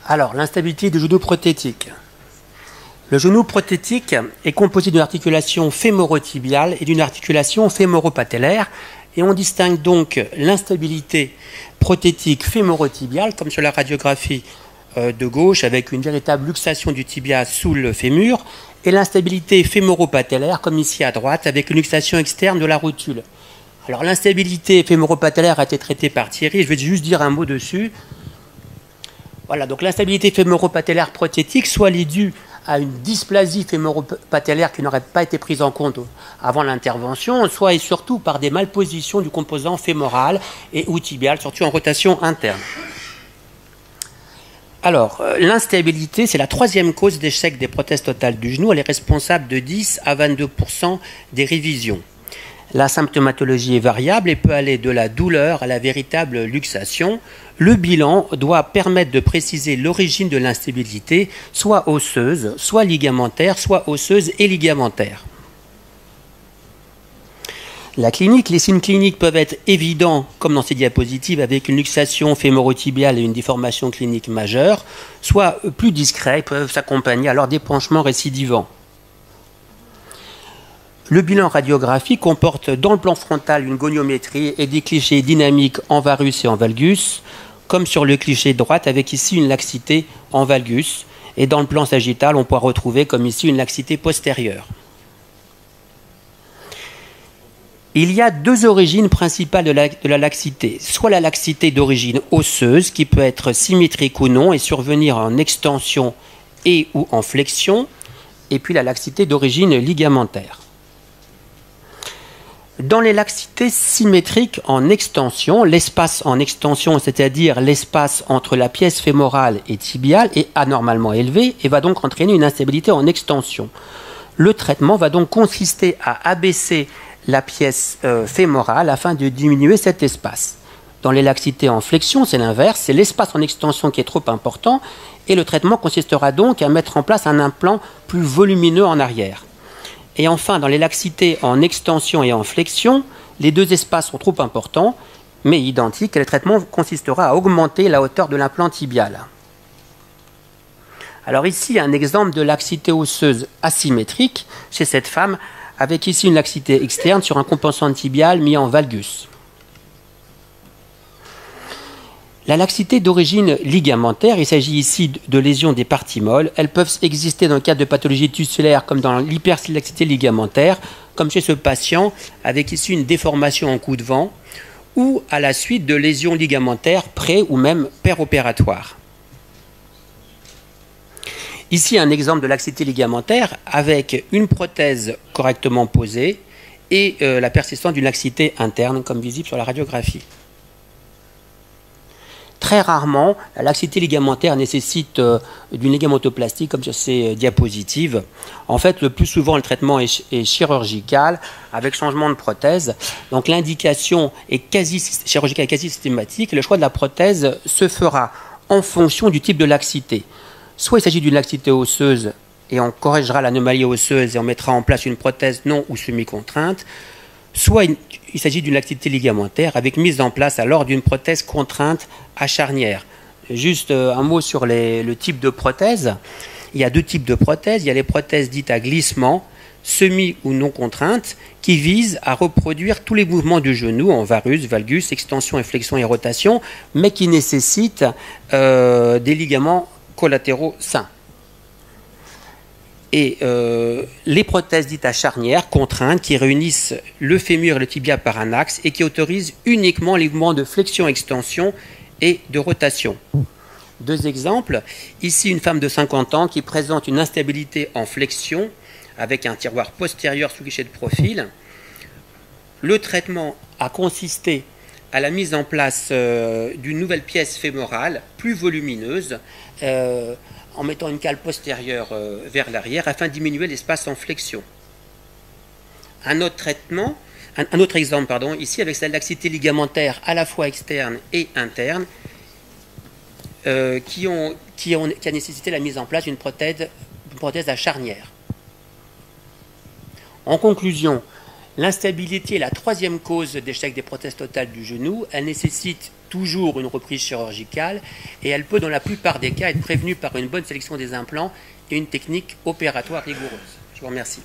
Alors, l'instabilité du genou prothétique. Le genou prothétique est composé d'une articulation fémoro-tibiale et d'une articulation fémoro-patellaire. Et on distingue donc l'instabilité prothétique fémoro-tibiale, comme sur la radiographie de gauche, avec une véritable luxation du tibia sous le fémur, et l'instabilité fémoro-patellaire, comme ici à droite, avec une luxation externe de la rotule. Alors, l'instabilité fémoro-patellaire a été traitée par Thierry, je vais juste dire un mot dessus. Voilà, donc l'instabilité fémoro-patellaire prothétique, soit elle est due à une dysplasie fémoro-patellaire qui n'aurait pas été prise en compte avant l'intervention, soit et surtout par des malpositions du composant fémoral et ou tibial, surtout en rotation interne. Alors, l'instabilité, c'est la troisième cause d'échec des prothèses totales du genou. Elle est responsable de 10 à 22% des révisions. La symptomatologie est variable et peut aller de la douleur à la véritable luxation. Le bilan doit permettre de préciser l'origine de l'instabilité, soit osseuse, soit ligamentaire, soit osseuse et ligamentaire. La clinique, les signes cliniques peuvent être évidents, comme dans ces diapositives, avec une luxation fémoro-tibiale et une déformation clinique majeure, soit plus discrets, peuvent s'accompagner alors d'épanchements récidivants. Le bilan radiographique comporte dans le plan frontal une goniométrie et des clichés dynamiques en varus et en valgus, comme sur le cliché droite avec ici une laxité en valgus. Et dans le plan sagittal, on pourra retrouver comme ici une laxité postérieure. Il y a deux origines principales de la laxité. Soit la laxité d'origine osseuse, qui peut être symétrique ou non et survenir en extension et ou en flexion, et puis la laxité d'origine ligamentaire. Dans les laxités symétriques en extension, l'espace en extension, c'est-à-dire l'espace entre la pièce fémorale et tibiale, est anormalement élevé et va donc entraîner une instabilité en extension. Le traitement va donc consister à abaisser la pièce fémorale afin de diminuer cet espace. Dans les laxités en flexion, c'est l'inverse, c'est l'espace en extension qui est trop important et le traitement consistera donc à mettre en place un implant plus volumineux en arrière. Et enfin, dans les laxités en extension et en flexion, les deux espaces sont trop importants, mais identiques, et le traitement consistera à augmenter la hauteur de l'implant tibial. Alors ici, un exemple de laxité osseuse asymétrique chez cette femme, avec ici une laxité externe sur un compensant tibial mis en valgus. La laxité d'origine ligamentaire, il s'agit ici de lésions des parties molles. Elles peuvent exister dans le cadre de pathologies tissulaires comme dans l'hyperlaxité ligamentaire, comme chez ce patient avec ici une déformation en coup de vent, ou à la suite de lésions ligamentaires pré- ou même péropératoires. Ici, un exemple de laxité ligamentaire avec une prothèse correctement posée et la persistance d'une laxité interne, comme visible sur la radiographie. Très rarement, la laxité ligamentaire nécessite d'une ligamentoplastie comme sur ces diapositives. En fait, le plus souvent, le traitement est chirurgical avec changement de prothèse. Donc l'indication est chirurgicale et quasi systématique. Le choix de la prothèse se fera en fonction du type de laxité. Soit il s'agit d'une laxité osseuse et on corrigera l'anomalie osseuse et on mettra en place une prothèse non ou semi-contrainte. Soit il s'agit d'une laxité ligamentaire avec mise en place alors d'une prothèse contrainte à charnière. Juste un mot sur le type de prothèse. Il y a deux types de prothèses. Il y a les prothèses dites à glissement, semi ou non contraintes, qui visent à reproduire tous les mouvements du genou en varus, valgus, extension et flexion et rotation, mais qui nécessitent des ligaments collatéraux sains. Et les prothèses dites à charnière, contraintes, qui réunissent le fémur et le tibia par un axe et qui autorisent uniquement les mouvements de flexion-extension et de rotation. Deux exemples. Ici, une femme de 50 ans qui présente une instabilité en flexion avec un tiroir postérieur sous guichet de profil. Le traitement a consisté à la mise en place d'une nouvelle pièce fémorale plus volumineuse en mettant une cale postérieure vers l'arrière afin de diminuer l'espace en flexion. Un autre exemple, ici avec cette laxité ligamentaire à la fois externe et interne qui a nécessité la mise en place d'une prothèse à charnière. En conclusion, L'instabilité est la troisième cause d'échec des prothèses totales du genou. Elle nécessite toujours une reprise chirurgicale et elle peut, dans la plupart des cas, être prévenue par une bonne sélection des implants et une technique opératoire rigoureuse. Je vous remercie.